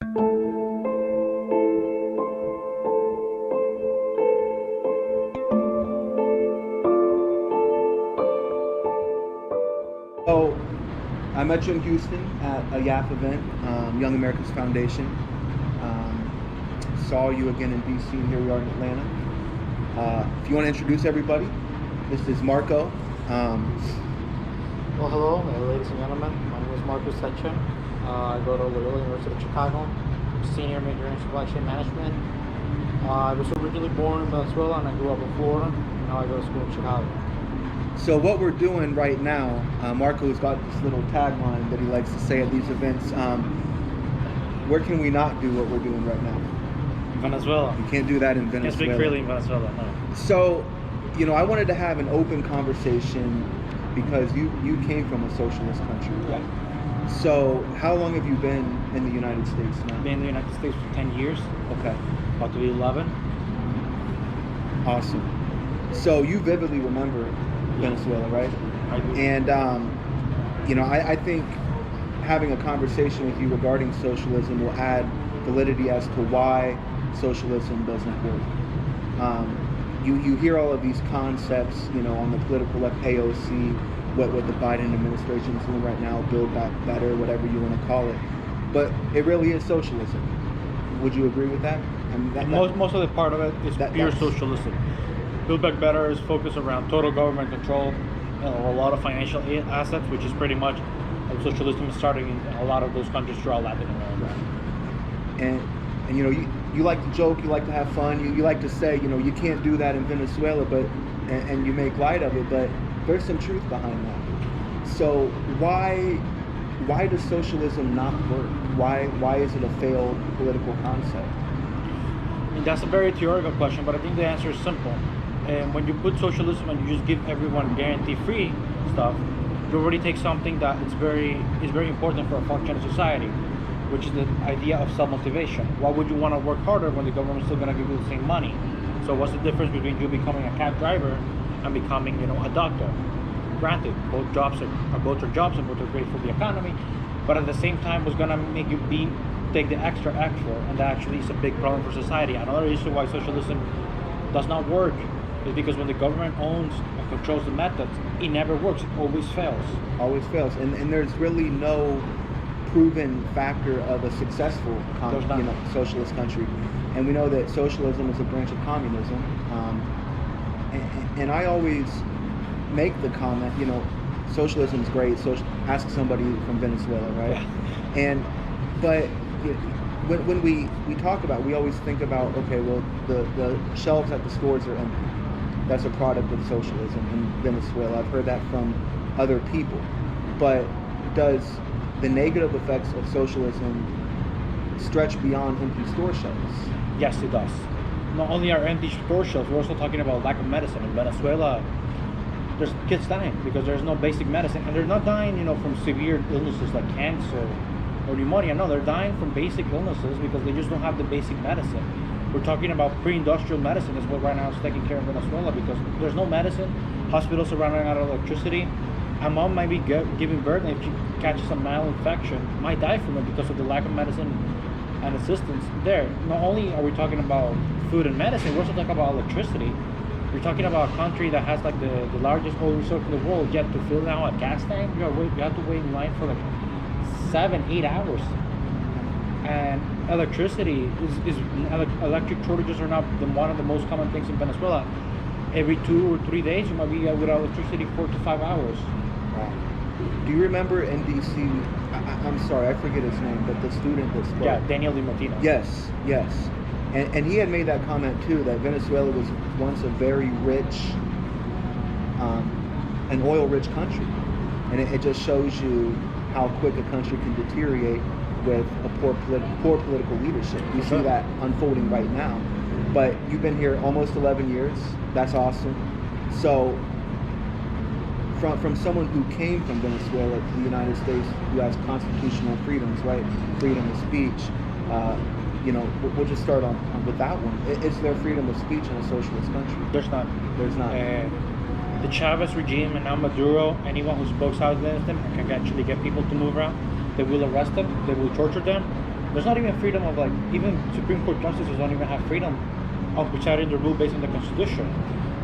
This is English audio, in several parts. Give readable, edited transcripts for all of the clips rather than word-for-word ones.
So I met you in Houston at a YAF event, Young Americans Foundation. Saw you again in DC, and here we are in Atlanta. If you want to introduce everybody, this is Marco. Well, hello, ladies and gentlemen. My name is Marco Useche. I go to Loyola University of Chicago. I'm a senior major in supply chain management. I was originally born in Venezuela and I grew up in Florida. Now I go to school in Chicago. So what we're doing right now, Marco's got this little tagline that he likes to say at these events. Where can we not do what we're doing right now? Venezuela. You can't do that in Venezuela. Can't speak freely in Venezuela, no. So, I wanted to have an open conversation because you came from a socialist country. Yeah. So how long have you been in the United States now? I've been in the United States for 10 years. Okay. About to be 11. Awesome. So you vividly remember Venezuela, right? I do. And, I think having a conversation with you regarding socialism will add validity as to why socialism doesn't work. You hear all of these concepts, on the political left, AOC, what the Biden administration is doing right now, Build Back Better, whatever you want to call it. But it really is socialism. Would you agree with that? I mean, most of the part of it is pure socialism. Build Back Better is focused around total government control, a lot of financial assets, which is pretty much how socialism is starting in a lot of those countries throughout Latin America. And you like to joke, you like to have fun, you like to say, you can't do that in Venezuela, but and you make light of it, but there's some truth behind that. So why does socialism not work? Why is it a failed political concept? I mean, that's a very theoretical question, but I think the answer is simple. And when you put socialism and you just give everyone guarantee-free stuff, you already take something that is very important for a functioning society, which is the idea of self-motivation. Why would you want to work harder when the government's still going to give you the same money? So what's the difference between you becoming a cab driver and becoming, a doctor? Granted, both jobs are jobs and both are great for the economy, but at the same time, what's going to make you take the extra effort, and that actually is a big problem for society. Another issue why socialism does not work is because when the government owns and controls the methods, it never works. It always fails. Always fails, and there's really no proven factor of a successful socialist country. And we know that socialism is a branch of communism. And I always make the comment, socialism is great. Ask somebody from Venezuela, right? Yeah. But when we talk about, we always think about, okay, well, the shelves at the stores are empty. That's a product of socialism in Venezuela. I've heard that from other people. But does the negative effects of socialism stretch beyond empty store shelves? Yes, it does. Not only are empty store shelves, we're also talking about lack of medicine. In Venezuela, there's kids dying because there's no basic medicine. And they're not dying, from severe illnesses like cancer or pneumonia. No, they're dying from basic illnesses because they just don't have the basic medicine. We're talking about pre-industrial medicine is what right now is taking care of Venezuela because there's no medicine. Hospitals are running out of electricity. A mom might be giving birth, and if she catches a mild infection, might die from it because of the lack of medicine and assistance there. Not only are we talking about food and medicine, we're also talking about electricity. We're talking about a country that has like the largest oil reserve in the world, yet to fill now a gas tank, you have to wait in line for like 7-8 hours. And electricity electric shortages are not one of the most common things in Venezuela. Every 2 or 3 days, you might be without electricity 4 to 5 hours. Wow. Do you remember in DC? I'm sorry, I forget his name, but the student that spoke. Yeah, Daniel DiMartino. Yes. And he had made that comment too, that Venezuela was once a very rich, an oil-rich country, and it just shows you how quick a country can deteriorate with a poor political leadership. You see that unfolding right now. But you've been here almost 11 years. That's awesome. So from someone who came from Venezuela to the United States, who has constitutional freedoms, right? Freedom of speech. We'll just start on with that one. Is there freedom of speech in a socialist country? There's not. There's not. The Chavez regime and now Maduro, anyone who spoke out against them can actually get people to move around. They will arrest them. They will torture them. There's not even freedom of like even Supreme Court justices don't even have freedom of deciding the rule based on the Constitution.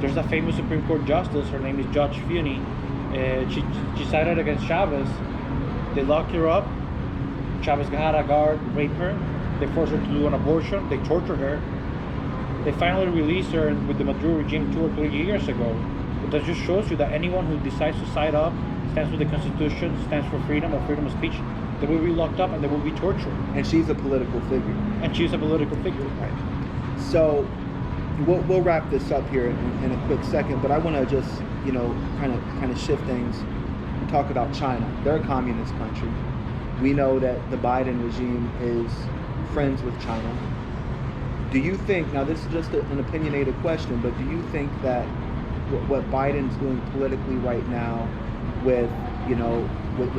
There's a famous Supreme Court justice. Her name is Judge Funi. She sided against Chavez. They locked her up. Chavez had a guard rape her. They forced her to do an abortion. They tortured her. They finally released her with the Maduro regime 2 or 3 years ago. But that just shows you that anyone who decides to side up, stands with the Constitution, stands for freedom or freedom of speech, they will be locked up and they will be tortured. And she's a political figure. And she's a political figure. Right. So we'll wrap this up here in a quick second, but I want to just, kind of shift things and talk about China. They're a communist country. We know that the Biden regime is friends with China. Do you think, now this is just an opinionated question, but do you think that what Biden's doing politically right now with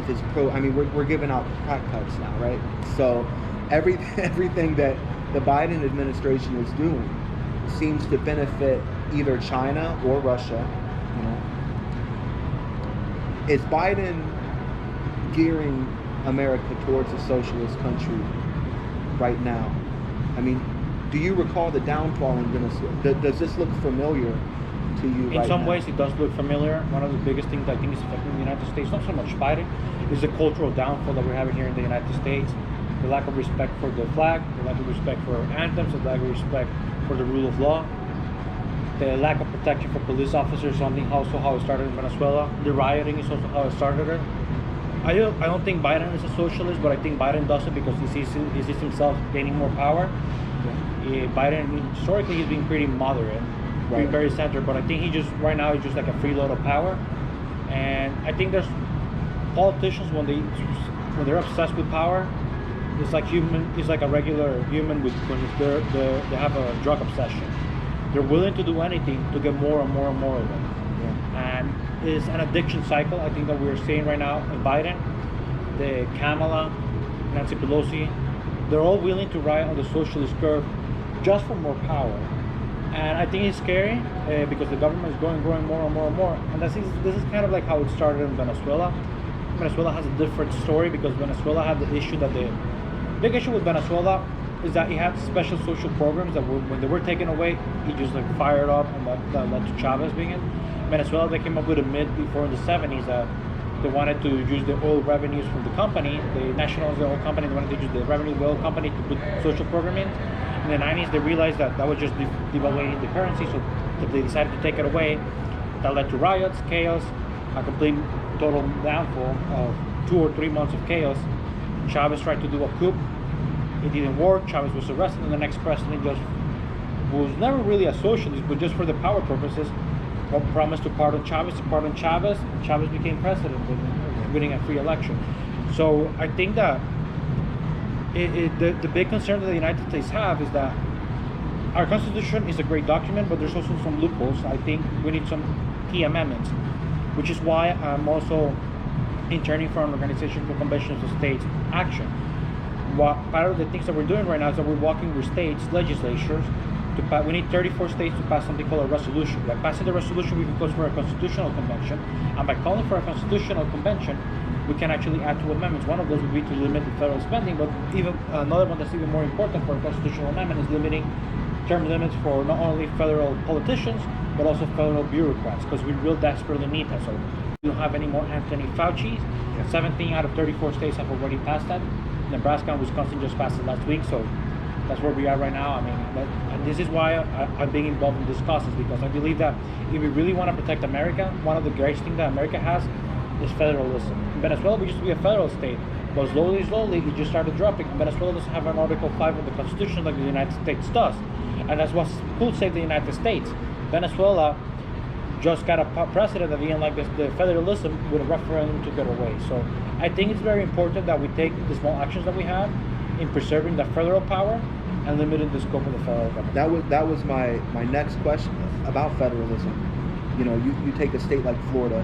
his we're giving out crack pipes now, right? So everything that the Biden administration is doing seems to benefit either China or Russia. Is Biden gearing America towards a socialist country right now? I mean, do you recall the downfall in Venezuela? Does this look familiar to you? In some ways, it does look familiar. One of the biggest things I think is affecting the United States, not so much Biden, is the cultural downfall that we're having here in the United States. The lack of respect for the flag, the lack of respect for anthems, the lack of respect for the rule of law, the lack of protection for police officers, something also how it started in Venezuela. The rioting is also how it started it. I don't think Biden is a socialist, but I think Biden does it because he sees himself gaining more power. Biden, historically, he's been pretty moderate, right, very centered, but I think right now he's just like a freeload of power. And I think there's politicians when they're obsessed with power, it's like a regular human when they have a drug obsession. They're willing to do anything to get more and more and more of it. Yeah. And it's an addiction cycle, I think, that we're seeing right now in Biden, the Kamala, Nancy Pelosi. They're all willing to ride on the socialist curve just for more power. And I think it's scary because the government is growing more and more and more. And this is kind of like how it started in Venezuela. Venezuela has a different story because Venezuela had the issue that the big issue with Venezuela is that it had special social programs that when they were taken away, it just like fired up, and that led to Chavez being in Venezuela. They came up with a myth before in the 70s that they wanted to use the oil revenues from the company, the national oil company. They wanted to use the revenue of the oil company to put social programs in. In the 90s, they realized that was just devaluing the currency, so they decided to take it away. That led to riots, chaos, a complete total downfall of 2 or 3 months of chaos. Chavez tried to do a coup. It didn't work. Chavez was arrested, and the next president just was never really a socialist, but just for the power purposes, promised to pardon Chavez. Chavez became president, winning a free election. So I think that the big concern that the United States have is that our Constitution is a great document, but there's also some loopholes. I think we need some key amendments, which is why I'm also interning for an organization for Conventions of States Action. Part of the things that we're doing right now is that we're working with states, legislatures, we need 34 states to pass something called a resolution. By passing the resolution, we can call for a constitutional convention, and by calling for a constitutional convention, we can actually add 2 amendments. One of those would be to limit the federal spending, but even another one that's even more important for a constitutional amendment is limiting term limits for not only federal politicians, but also federal bureaucrats, because we really desperately need that. So we don't have any more Anthony Fauci's. 17 out of 34 states have already passed that. Nebraska and Wisconsin just passed it last week, so that's where we are right now. I mean, and this is why I'm being involved in this causes, because I believe that if we really want to protect America, one of the greatest things that America has is federalism. In Venezuela, we used to be a federal state, but slowly, it just started dropping. Venezuela doesn't have an Article 5 of the Constitution like the United States does, and that's what could save the United States. Venezuela just got a precedent that didn't like the federalism with a referendum to get away. So I think it's very important that we take the small actions that we have in preserving the federal power and limiting the scope of the federal government. That was my next question about federalism. You take a state like Florida,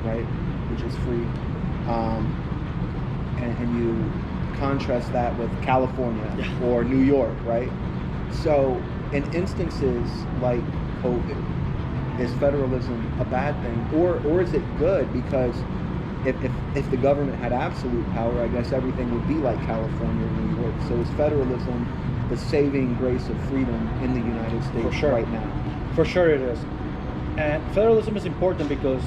right, which is free, and you contrast that with California or New York, right? So in instances like COVID, is federalism a bad thing, or is it good? Because if the government had absolute power, I guess everything would be like California or New York. So is federalism the saving grace of freedom in the United States For sure. right now? For sure it is. And federalism is important because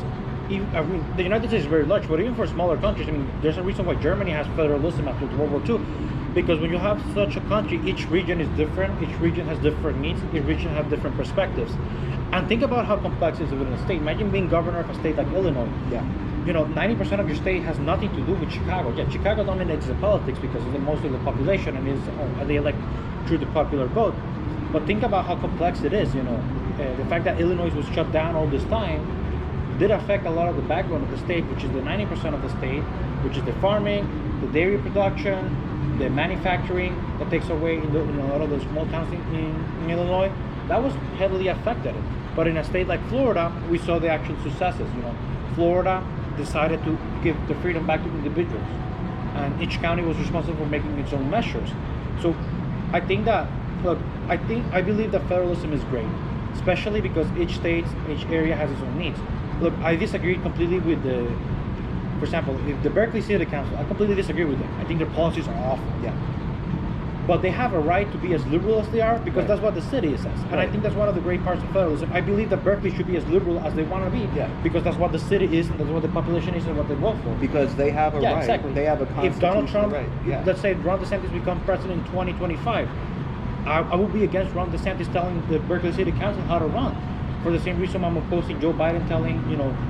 the United States is very large, but even for smaller countries, I mean, there's a reason why Germany has federalism after World War II. Because when you have such a country, each region is different, each region has different needs, each region has different perspectives. And think about how complex it is within a state. Imagine being governor of a state like Illinois. Yeah. 90% of your state has nothing to do with Chicago. Yeah, Chicago dominates the politics because of most of the population and they elect through the popular vote. But think about how complex it is. The fact that Illinois was shut down all this time did affect a lot of the backbone of the state, which is the 90% of the state, which is the farming, the dairy production, the manufacturing that takes away in a lot of the small towns in Illinois. That was heavily affected. But in a state like Florida, we saw the actual successes. Florida decided to give the freedom back to individuals, and each county was responsible for making its own measures. So I think that, I believe that federalism is great, especially because each state, each area has its own needs. Look, I disagree completely with for example, if the Berkeley City Council, I completely disagree with them. I think their policies are awful. Yeah. But they have a right to be as liberal as they are because Right. that's what the city says. And I think that's one of the great parts of federalism. I believe that Berkeley should be as liberal as they want to be because that's what the city is, and that's what the population is, and what they vote for. Because they have a right. Exactly. They have a If Donald constitutional Trump, right. Yeah. let's say Ron DeSantis becomes president in 2025, I would be against Ron DeSantis telling the Berkeley City Council how to run. For the same reason I'm opposing Joe Biden telling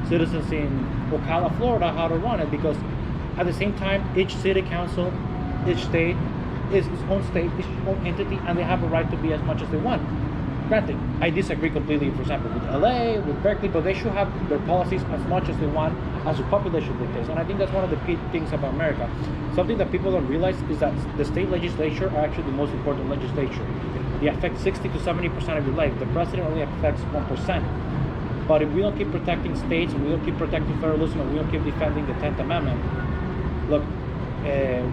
citizens in Ocala, Florida, how to run it, because at the same time, each city council, each state is its own state, its own entity, and they have a right to be as much as they want. Granted, I disagree completely, for example, with LA, with Berkeley, but they should have their policies as much as they want as the population dictates. And I think that's one of the key things about America. Something that people don't realize is that the state legislature are actually the most important legislature. They affect 60 to 70% of your life. The president only affects 1%. But if we don't keep protecting states, and we don't keep protecting federalism, and we don't keep defending the 10th Amendment, look, the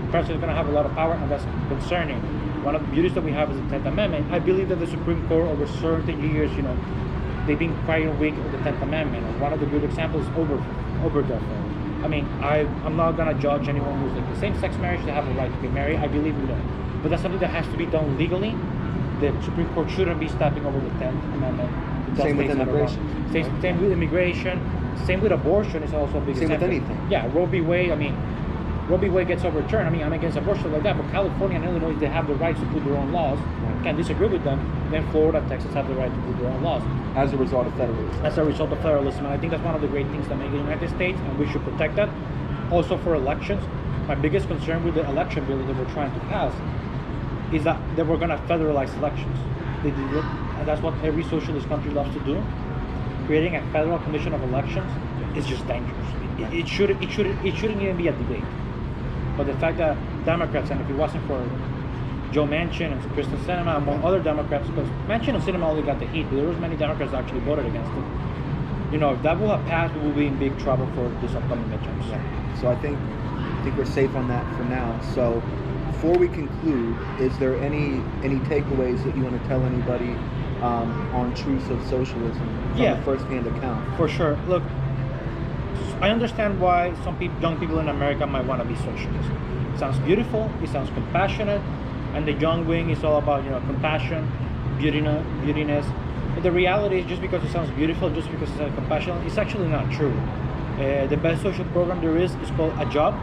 president's gonna have a lot of power, and that's concerning. One of the beauties that we have is the 10th Amendment. I believe that the Supreme Court over certain years, they've been quite weak of the 10th Amendment. And one of the good examples is overturn. I mean, I'm not gonna judge anyone who's like the same-sex marriage. They have a right to be married. I believe in that, but that's something that has to be done legally. The Supreme Court shouldn't be stepping over the 10th Amendment. Same with immigration. Same with immigration. Same with abortion is also a big Same example. with anything. Yeah, Roe v. Wade. I mean, Roe v. Wade gets overturned. I mean, I'm against abortion like that, but California and Illinois, they have the right to put their own laws. Can't disagree with them. Then Florida, Texas have the right to put their own laws. As a result of federalism. As a result of federalism, and I think that's one of the great things that make the United States, and we should protect that. Also for elections, my biggest concern with the election bill that we're trying to pass is that we're going to federalize elections. And that's what every socialist country loves to do. Creating a federal commission of elections is just dangerous. It shouldn't even be a debate. But the fact that Democrats, and if it wasn't for Joe Manchin and Kristen Sinema, among other Democrats, because Manchin and Sinema only got the heat, but there was many Democrats that actually voted against it. If that will have passed, we will be in big trouble for this upcoming midterms. Yeah. So I think we're safe on that for now. So before we conclude, is there any takeaways that you want to tell anybody on truths of socialism from a first-hand account? For sure. Look, I understand why some young people in America might want to be socialist. It sounds beautiful, it sounds compassionate, and the young wing is all about compassion, beautiness. But the reality is, just because it sounds beautiful, just because it sounds compassionate, it's actually not true. The best social program there is called a job.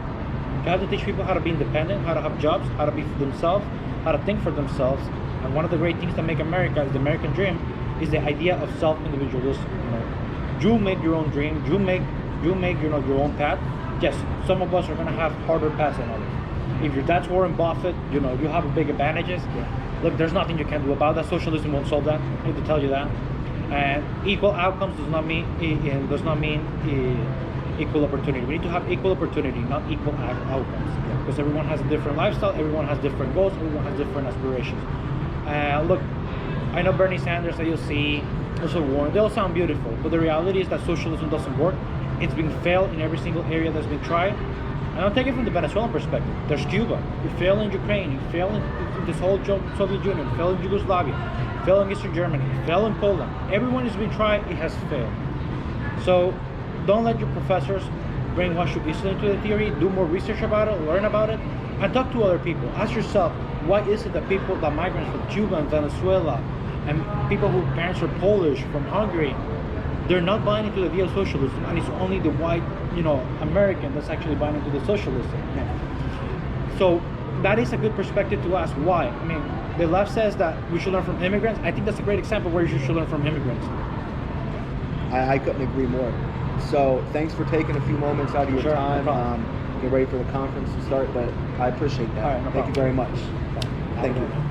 You have to teach people how to be independent, how to have jobs, how to be themselves, how to think for themselves. And one of the great things that make America, is the American dream, is the idea of self-individualism. You make your own dream. You make your own path. Yes, some of us are going to have harder paths than others. If your dad's Warren Buffett, you have big advantages. Look, there's nothing you can do about that. Socialism won't solve that. I need to tell you that. And equal outcomes does not mean equal opportunity. We need to have equal opportunity, not equal outcomes. Because everyone has a different lifestyle, everyone has different goals, everyone has different aspirations. Look, I know Bernie Sanders, AOC, also Warren, they all sound beautiful, but the reality is that socialism doesn't work. It's been failed in every single area that's been tried. And I'll take it from the Venezuelan perspective. There's Cuba. You fail in Ukraine. You fail in this whole Soviet Union. You fail in Yugoslavia. You fail in Eastern Germany. You fail in Poland. Everyone has been tried. It has failed. So don't let your professors brainwash you easily into the theory. Do more research about it. Learn about it. and talk to other people. Ask yourself, why is it that migrants from Cuba and Venezuela, and people whose parents are Polish from Hungary, they're not buying into the idea of socialism, and it's only the white, American that's actually buying into the socialism. So that is a good perspective to ask why. I mean, the left says that we should learn from immigrants. I think that's a great example where you should learn from immigrants. I couldn't agree more. So thanks for taking a few moments out of your time. No Get ready for the conference to start, but I appreciate that. All right, no Thank you very much. Thank you.